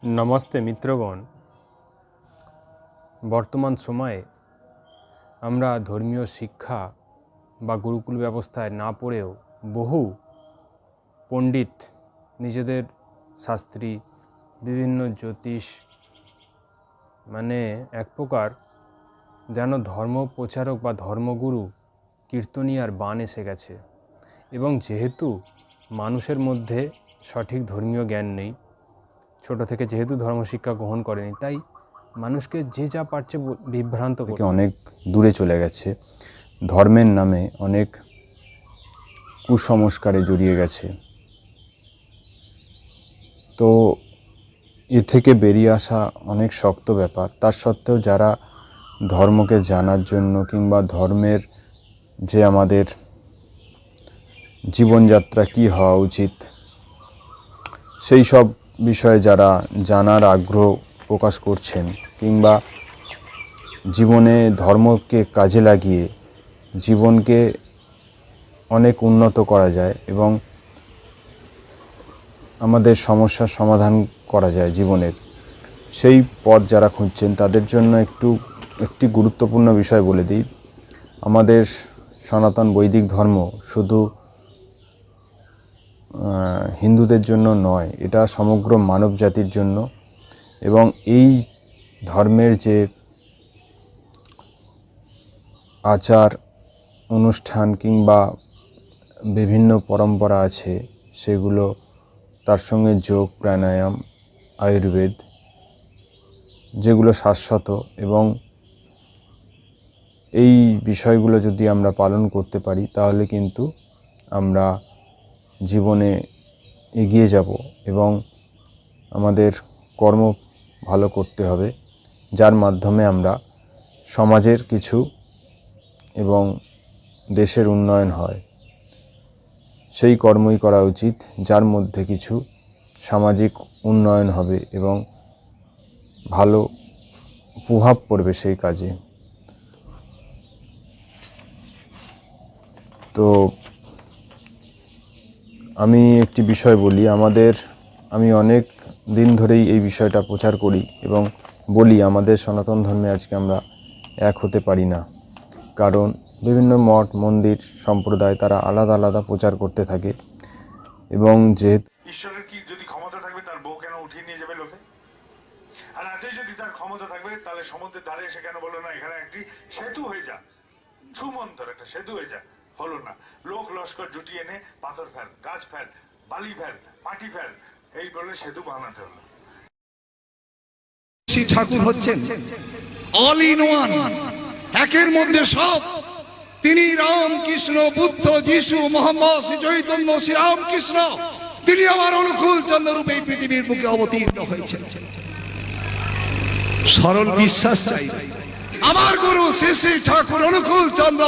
नमस्ते मित्रगण। बर्तमान समय আমরা ধর্মীয় শিক্ষা বা গুরুকুল ব্যবস্থায় না পড়েও বহু পণ্ডিত নিজেদের শাস্ত্রী বিভিন্ন জ্যোতিষ মানে এক প্রকার যেন ধর্ম প্রচারক বা ধর্মগুরু কীর্তনিয়ার বান এসে গেছে। এবং যেহেতু মানুষের মধ্যে সঠিক ধর্মীয় জ্ঞান নেই, ছোট থেকে যেহেতু ধর্মশিক্ষা গ্রহণ করেনি, তাই মানুষকে যে যা পারছে বিভ্রান্ত করে অনেক দূরে চলে গেছে। ধর্মের নামে অনেক কুসংস্কারে জড়িয়ে গেছে। তো এ থেকে বেরিয়ে আসা অনেক শক্ত ব্যাপার। তার সত্ত্বেও যারা ধর্মকে জানার জন্য কিংবা ধর্মের যে আমাদের জীবনযাত্রা কী হওয়া উচিত সেই সব বিষয়ে যারা জানার আগ্রহ প্রকাশ করছেন কিংবা জীবনে ধর্মকে কাজে লাগিয়ে জীবনকে অনেক উন্নত করা যায় এবং আমাদের সমস্যার সমাধান করা যায় জীবনের, সেই পথ যারা খুঁজছেন তাদের জন্য একটি গুরুত্বপূর্ণ বিষয় বলে দিই। আমাদের সনাতন বৈদিক ধর্ম শুধু হিন্দুদের জন্য নয়, এটা সমগ্র মানব জাতির জন্য। এবং এই ধর্মের যে আচার অনুষ্ঠান কিংবা বিভিন্ন পরম্পরা আছে সেগুলো, তার সঙ্গে যোগ, প্রাণায়াম, আয়ুর্বেদ, যেগুলো শাশ্বত, এবং এই বিষয়গুলো যদি আমরা পালন করতে পারি তাহলে কিন্তু আমরা জীবনে এগিয়ে যাব। এবং আমাদের কর্ম ভালো করতে হবে, যার মাধ্যমে আমরা সমাজের কিছু এবং দেশের উন্নয়ন হয়। সেই কর্মই করা উচিত যার মধ্যে কিছু সামাজিক উন্নয়ন হবে এবং ভালো প্রভাব পড়বে সেই কাজে। তো আমি একটি বিষয় বলি, আমি অনেক দিন ধরেই এই বিষয়টা প্রচার করি এবং বলি আমাদের সনাতন ধর্মে আজকে আমরা এক হতে পারি না, কারণ বিভিন্ন মঠ মন্দির সম্প্রদায় তারা আলাদা আলাদা প্রচার করতে থাকে। এবং যেহেতু ঈশ্বরের কি যদি ক্ষমতা থাকবে তার বউ কেন উঠিয়ে নিয়ে যাবে লোকে? আর আজকে যদি তার ক্ষমতা থাকবে তাহলে সমুদ্রের ধারে এসে কেন বললো না এখানে একটি সেতু হয়ে যা, সুমন্তর একটা সেতু হয়ে যা? হলো না। লোক লস্কর জুটিয়ে এনে পাথর ফেল, গাছ ফেল, বালি ফেল, মাটি ফেল, এই বলে সেতু বানাতে হলো। শ্রী ঠাকুর হচ্ছেন অল ইন ওয়ান, একের মধ্যে সব। তিনি রাম কৃষ্ণ বুদ্ধ যিশু মোহাম্মদ শ্রী চৈতন্য শ্রী রামকৃষ্ণ, তিনি আমার অনুকূল চন্দ্র রূপে এই পৃথিবীর বুকে অবতীর্ণ হয়েছেন। সরল বিশ্বাস চাই। আমার গুরু শ্রী শ্রী ঠাকুর অনুকূল চন্দ্র,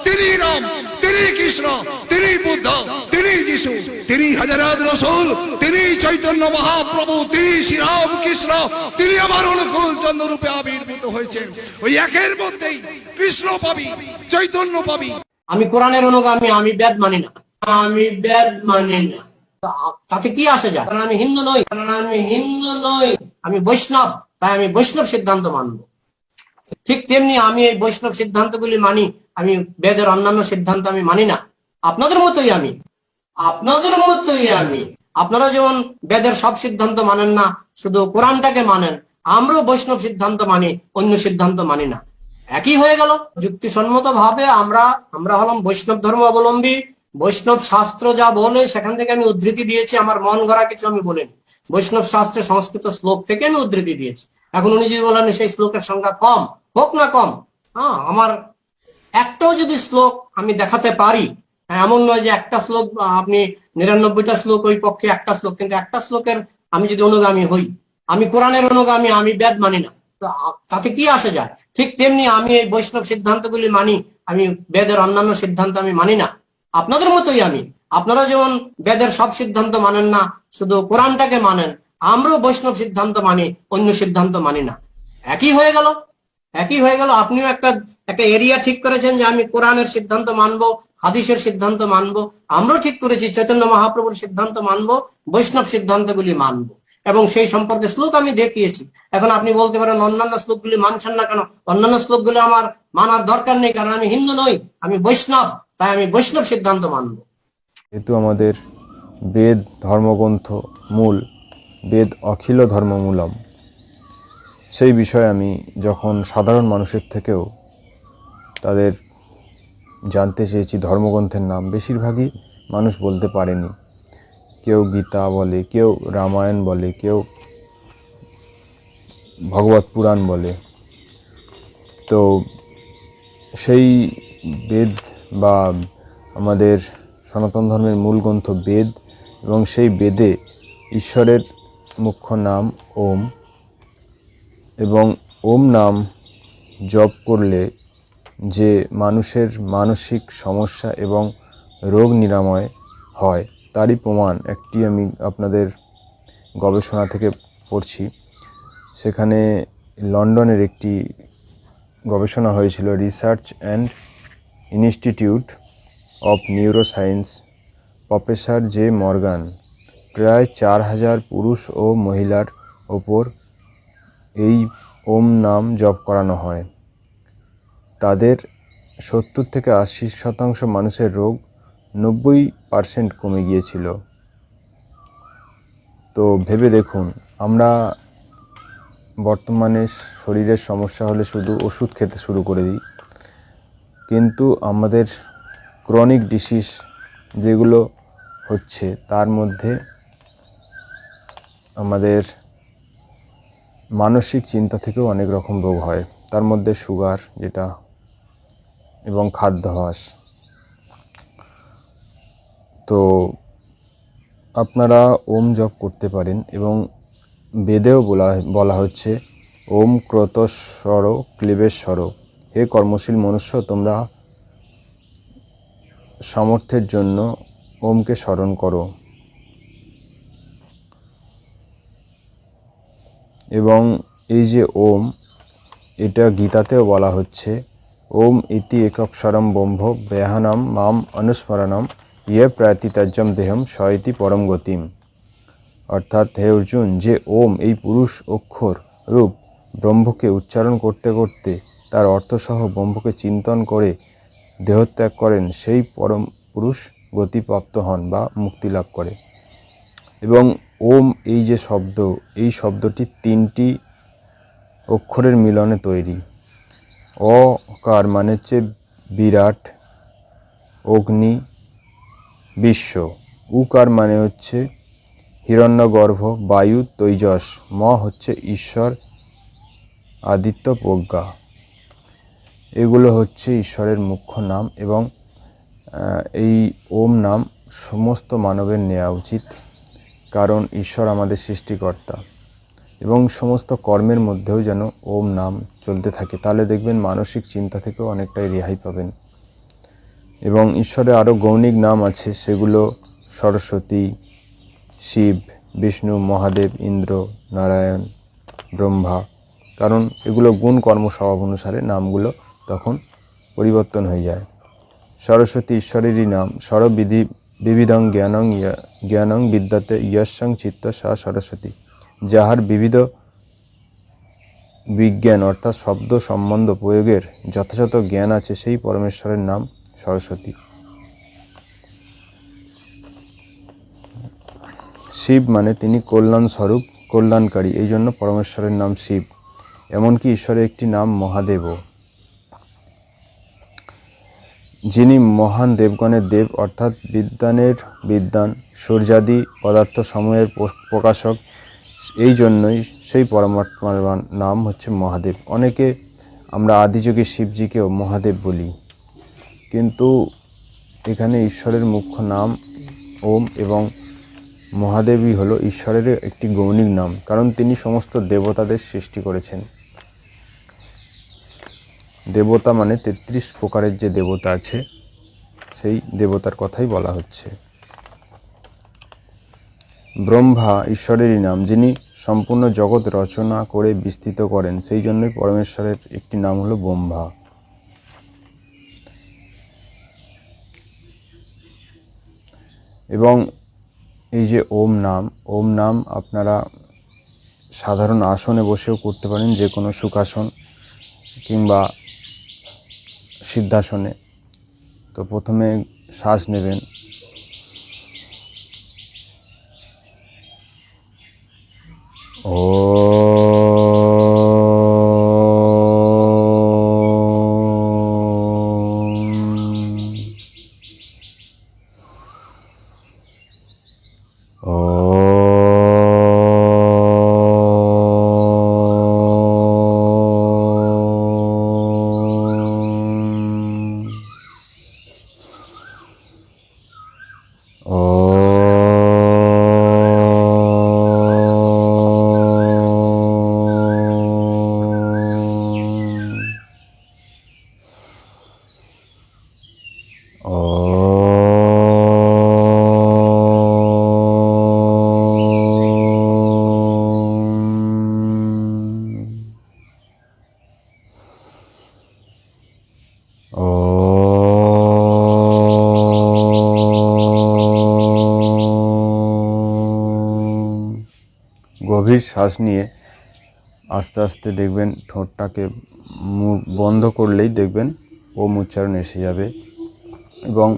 তিনি রাম, তিনি কৃষ্ণ, তিনি বুদ্ধ, তিনি যিশু, তিনি হাজারাত রাসূল, তিনি চৈতন্য মহাপ্রভু, তিনি শ্রী রামকৃষ্ণ, তিনি আমার অনুকূল চন্দ্র রূপে আবির্ভূত হয়েছেন। ওই একের মধ্যেই কৃষ্ণ পাবি, চৈতন্য পাবি। আমি কোরআনের অনুগামী, আমি বেদ মানি না, আমি বেদ মানি না। তাতে কি আসে যায়? কারণ আমি হিন্দু নই, আমি বৈষ্ণব, তাই আমি বৈষ্ণব সিদ্ধান্ত মানবো। ঠিক তেমনি আমি এই বৈষ্ণব সিদ্ধান্তগুলি মানি, আমি বেদের অন্যান্য সিদ্ধান্ত আমি মানি না। আপনাদের মতোই আমি। আপনারা যেমন বেদের সব সিদ্ধান্ত মানেন না, শুধু কোরআনটাকে মানেন, আমরাও বৈষ্ণব সিদ্ধান্ত মানি, অন্য সিদ্ধান্ত মানি না। একই হয়ে গেল। যুক্তিসম্মত ভাবে আমরা হলাম বৈষ্ণব ধর্ম অবলম্বী। বৈষ্ণব শাস্ত্র যা বলে সেখান থেকে আমি উদ্ধৃতি দিয়েছি, আমার মন গড়া কিছু আমি বলিনি। বৈষ্ণব শাস্ত্রে সংস্কৃত শ্লোক থেকে আমি উদ্ধৃতি দিয়েছি। এখন উনি যদি বলেন সেই শ্লোকের সংখ্যা কম হোক না কম, আমার একটাও যদি শ্লোক আমি দেখাতে পারি, এমন নয় যে একটা শ্লোক আপনি 99টা শ্লোক ওই পক্ষে একটা শ্লোক, কিন্তু একটা শ্লোকের আমি যদি অনুগামী হই, আমি কোরআনের অনুগামী, আমি বেদ মানি না, তাতে কি আসে যায়? ঠিক তেমনি আমি এই বৈষ্ণব সিদ্ধান্তগুলি মানি, আমি বেদের অন্যান্য সিদ্ধান্ত আমি মানি না। আপনাদের মতোই আমি। আপনারা যেমন বেদের সব সিদ্ধান্ত মানেন না, শুধু কোরআনটাকে মানেন, আমরাও বৈষ্ণব সিদ্ধান্ত মানি, অন্য সিদ্ধান্ত মানি না। একই হয়ে গেল। আপনিও একটা এরিয়া ঠিক করেছেন যে আমি কোরআনের সিদ্ধান্ত মানবো, হাদিসের সিদ্ধান্ত মানবো। আমরাও ঠিক করেছি চৈতন্য মহাপ্রভুর সিদ্ধান্ত মানবো, বৈষ্ণব সিদ্ধান্তগুলি মানবো। এবং সেই সম্পর্কে শ্লোক আমি দেখিয়েছি। এখন আপনি বলতে পারেন অন্যান্য শ্লোকগুলি মানছেন না কেন? অন্যান্য শ্লোকগুলি আমার মানার দরকার নেই, কারণ আমি হিন্দু নই, আমি বৈষ্ণব, তাই আমি বৈষ্ণব সিদ্ধান্ত মানব। যেহেতু আমাদের বেদ ধর্মগ্রন্থ মূল, বেদ অখিল ধর্মমূলম, সেই বিষয়ে আমি যখন সাধারণ মানুষের থেকেও তাদের জানতে চেয়েছি ধর্মগ্রন্থের নাম, বেশিরভাগই মানুষ বলতে পারেনি। কেউ গীতা বলে, কেউ রামায়ণ বলে, কেউ ভগবত পুরাণ বলে। তো সেই বেদ বা আমাদের সনাতন ধর্মের মূল গ্রন্থ বেদ, এবং সেই বেদে ঈশ্বরের মুখ্য নাম ওম, এবং ওম নাম জপ করলে যে মানুষের মানসিক সমস্যা এবং রোগ নিরাময় হয় তারই প্রমাণ একটি আমি আপনাদের গবেষণা থেকে পড়ছি। সেখানে লন্ডনের একটি গবেষণা হয়েছিল, research and institute of neuroscience, professor J Morgan প্রায় 4000 পুরুষ ও মহিলার ওপর এই ওম নাম জপ করানো হয়। তাদের 70 থেকে 80% মানুষের রোগ 90% কমে গিয়েছিল। তো ভেবে দেখুন, আমরা বর্তমানে শরীরের সমস্যা হলে শুধু ওষুধ খেতে শুরু করে দিই, কিন্তু আমাদের ক্রনিক ডিসিজ যেগুলো হচ্ছে তার মধ্যে আমাদের মানসিক চিন্তা থেকেও অনেক রকম রোগ হয়, তার মধ্যে সুগার যেটা, এবং খাদ্যাভ্যাস। তো আপনারা ওম জপ করতে পারেন, এবং বেদেও বলা হচ্ছে ওম ক্রতস্বর ক্লীবেশ্বর, হে কর্মশীল মনুষ্য, তোমরা সামর্থ্যের জন্য ওমকে স্মরণ করো। এবং এই যে ওম, এটা গীতাতেও বলা হচ্ছে ওম ইতি একক্ষরম ব্রহ্ম ব্যাহানাম মাম অনুস্মরণম ইয়ে প্রায়তিতাজ্যম দেহম সয়তি পরম গতিম। অর্থাৎ হে অর্জুন, যে ওম এই পুরুষ অক্ষর রূপ ব্রহ্মকে উচ্চারণ করতে করতে তার অর্থসহ ব্রহ্মকে চিন্তন করে দেহত্যাগ করেন, সেই পরম পুরুষ গতিপ্রাপ্ত হন বা মুক্তি লাভ করে। এবং ওম এই যে শব্দ, এই শব্দটি 3টি অক্ষরের মিলনে তৈরি। অকার মানে হচ্ছে বিরাট, অগ্নি, বিশ্ব। উকার মানে হচ্ছে হিরণ্যগর্ভ, বায়ু, তৈজস। ম হচ্ছে ঈশ্বর, আদিত্য, প্রজ্ঞা। এগুলো হচ্ছে ঈশ্বরের মুখ্য নাম, এবং এই ওম নাম সমস্ত মানবের নেওয়া উচিত, কারণ ঈশ্বর আমাদের সৃষ্টিকর্তা। এবং সমস্ত কর্মের মধ্যেও যেন ওম নাম চলতে থাকে, তাহলে দেখবেন মানসিক চিন্তা থেকেও অনেকটাই রেহাই পাবেন। এবং ঈশ্বরের আরও গৌণিক নাম আছে, সেগুলো সরস্বতী, শিব, বিষ্ণু, মহাদেব, ইন্দ্র, নারায়ণ, ব্রহ্মা। কারণ এগুলো গুণ কর্ম স্বভাব অনুসারে নামগুলো তখন পরিবর্তন হয়ে যায়। সরস্বতী ঈশ্বরেরই নাম। সর্ববিধি বিবিধং জ্ঞানং বিদ্যাতে ইয়স্যং চিত্ত সা সরস্বতী। যাহার বিবিধ বিজ্ঞান অর্থাৎ শব্দ সম্বন্ধ প্রয়োগের যথাযথ জ্ঞান আছে, সেই পরমেশ্বরের নাম সরস্বতী। শিব মানে তিনি কল্যাণ স্বরূপ, কল্যাণকারী, এই জন্য পরমেশ্বরের নাম শিব। এমনকি ঈশ্বরের একটি নাম মহাদেবও, যিনি মহান দেবগণের দেব অর্থাৎ বিদ্বানের বিদ্বান, সূর্যাদি পদার্থ সমূহের প্রকাশক। এই জন্যই সেই পরমাত্মার নাম হচ্ছে মহাদেব। অনেকে আমরা আদিযোগী শিবজিকেও মহাদেব বলি, কিন্তু এখানে ঈশ্বরের মুখ্য নাম ওম, এবং মহাদেবই হলো ঈশ্বরের একটি গৌণিক নাম, কারণ তিনি সমস্ত দেবতাদের সৃষ্টি করেছেন। দেবতা মানে 33 প্রকারের যে দেবতা আছে, সেই দেবতার কথাই বলা হচ্ছে। ব্রহ্মা ঈশ্বরেরই নাম, যিনি সম্পূর্ণ জগৎ রচনা করে বিস্তৃত করেন, সেই জন্যই পরমেশ্বরের একটি নাম হলো ব্রহ্মা। এবং এই যে ওম নাম আপনারা সাধারণ আসনে বসেও করতে পারেন, যে কোনো সুখাসন কিংবা সিদ্ধাসনে। তো প্রথমে শ্বাস নেবেন, গভীর শ্বাস নিয়ে আস্তে আস্তে দেখবেন ঠোঁটটাকে মুখ বন্ধ করলেই দেখবেন ওম উচ্চারণ এসে যাবে। এবং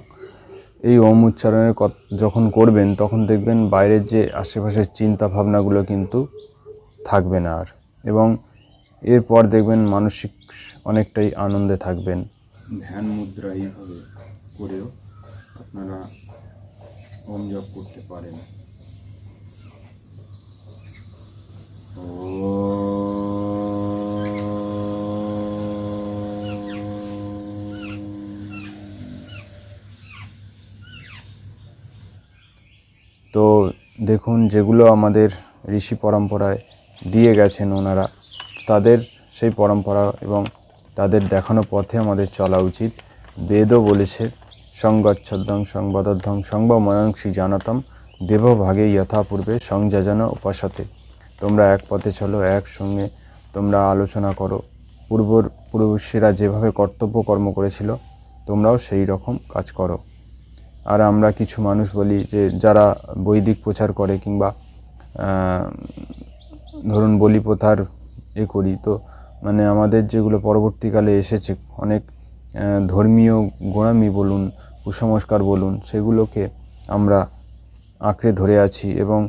এই ওম উচ্চারণের যখন করবেন তখন দেখবেন বাইরের যে আশেপাশের চিন্তা ভাবনাগুলো কিন্তু থাকবে না আর, এবং এরপর দেখবেন মানসিক অনেকটাই আনন্দে থাকবেন। ধ্যান মুদ্রা এইভাবে করেও আপনারা ওম জপ করতে পারেন। তো দেখুন, যেগুলো আমাদের ঋষি পরম্পরায় দিয়ে গেছেন ওনারা, তাদের সেই পরম্পরা এবং তাদের দেখানো পথে আমাদের চলা উচিত। বেদও বলেছে সংগচ্ছদ্দং সংবদ্ধং সংবময়ংসি জানতম দেবভাগে যথাপূর্বে সংযাজন উপাসতে। তোমরা এক পথে চলো, একসঙ্গে তোমরা আলোচনা করো। পূর্বপুরুষেরা যেভাবে কর্তব্য কর্ম করেছিল তোমরাও সেই রকম কাজ করো। আর আমরা কিছু মানুষ বলি যে যারা বৈদিক প্রচার করে কিংবা ধরুন বলি প্রথার করি, তো মানে আমাদের যেগুলো পরবর্তীকালে এসেছে অনেক ধর্মীয় গোঁড়ামি বলুন, কুসংস্কার বলুন, সেগুলোকে আমরা আঁকড়ে ধরে আছি। এবং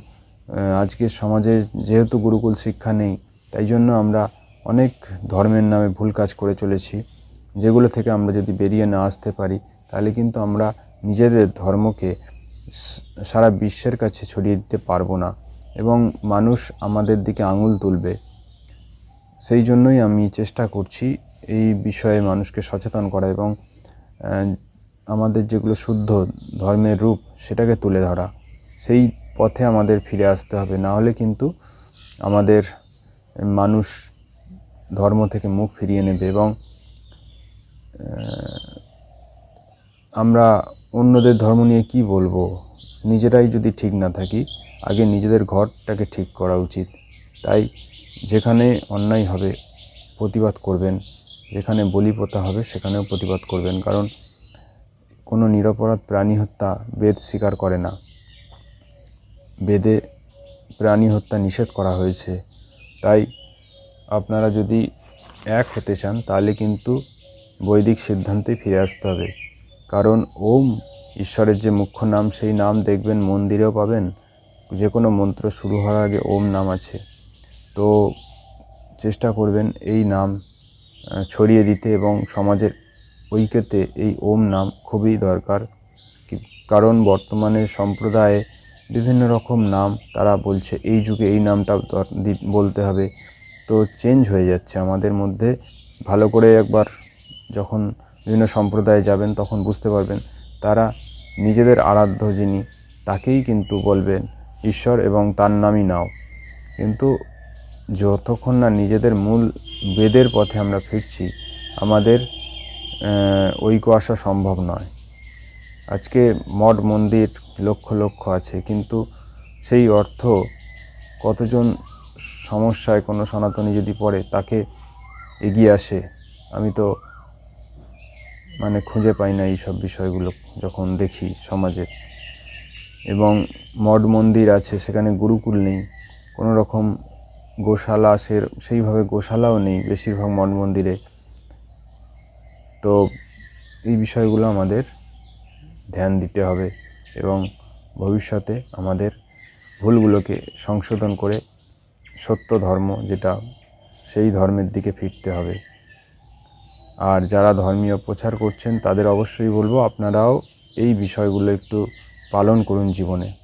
আজকের সমাজে যেহেতু গুরুকুল শিক্ষা নেই, তাই জন্য আমরা অনেক ধর্মের নামে ভুল কাজ করে চলেছি। যেগুলো থেকে আমরা যদি বেরিয়ে না আসতে পারি তাহলে কিন্তু আমরা নিজেদের ধর্মকে সারা বিশ্বের কাছে ছড়িয়ে দিতে পারবো না, এবং মানুষ আমাদের দিকে আঙুল তুলবে। সেই জন্যই আমি চেষ্টা করছি এই বিষয়ে মানুষকে সচেতন করা এবং আমাদের যেগুলো শুদ্ধ ধর্মের রূপ সেটাকে তুলে ধরা। সেই পথে আমাদের ফিরে আসতে হবে, না হলে কিন্তু আমাদের মানুষ ধর্ম থেকে মুখ ফিরিয়ে নেবে। এবং আমরা অন্যদের ধর্ম নিয়ে কি বলবো, নিজেরাই যদি ঠিক না থাকি, আগে নিজেদের ঘরটাকে ঠিক করা উচিত। তাই যেখানে অন্যায় হবে প্রতিবাদ করবেন, যেখানে বলি প্রথা হবে সেখানেও প্রতিবাদ করবেন, কারণ কোনো নিরপরাধ প্রাণী হত্যা বেদ স্বীকার করে না। বেদে প্রাণী হত্যা নিষেধ করা হয়েছে। তাই আপনারা যদি এক হতে চান তাহলে কিন্তু বৈদিক সিদ্ধান্তে ফিরে আসতে হবে, কারণ ওম ঈশ্বরের যে মুখ্য নাম, সেই নাম দেখবেন মন্দিরেও পাবেন। যে কোনো মন্ত্র শুরু হওয়ার আগে ওম নাম আছে। তো চেষ্টা করবেন এই নাম ছড়িয়ে দিতে, এবং সমাজের ঐক্যতে এই ওম নাম খুবই দরকার। কারণ বর্তমানে সম্প্রদায়ে বিভিন্ন রকম নাম তারা বলছে, এই যুগে এই নামটা বলতে হবে। তো চেঞ্জ হয়ে যাচ্ছে আমাদের মধ্যে। ভালো করে একবার যখন বিভিন্ন সম্প্রদায়ে যাবেন তখন বুঝতে পারবেন তারা নিজেদের আরাধ্য যিনি তাকেই কিন্তু বলবেন ঈশ্বর, এবং তার নামই নাও। কিন্তু যতক্ষণ না নিজেদের মূল বেদের পথে আমরা ফিরছি, আমাদের ঐক্য আসা সম্ভব নয়। আজকে মঠ মন্দির লক্ষ লক্ষ আছে, কিন্তু সেই অর্থ কতজন সমস্যায় কোনো সনাতনী যদি পড়ে তাকে এগিয়ে আসে, আমি তো খুঁজে পাই না এই সব বিষয়গুলো যখন দেখি সমাজের। এবং মঠ মন্দির আছে, সেখানে গুরুকুল নেই, কোনো রকম গোশালা সেইভাবে গোশালাও নেই বেশিরভাগ মঠ মন্দিরে। তো এই বিষয়গুলো আমাদের ধ্যান দিতে হবে এবং ভবিষ্যতে আমাদের ভুলগুলোকে সংশোধন করে সত্য ধর্ম যেটা সেই ধর্মের দিকে ফিরতে হবে। আর যারা ধর্মীয় প্রচার করছেন তাদের অবশ্যই বলবো আপনারাও এই বিষয়গুলো একটু পালন করুন জীবনে।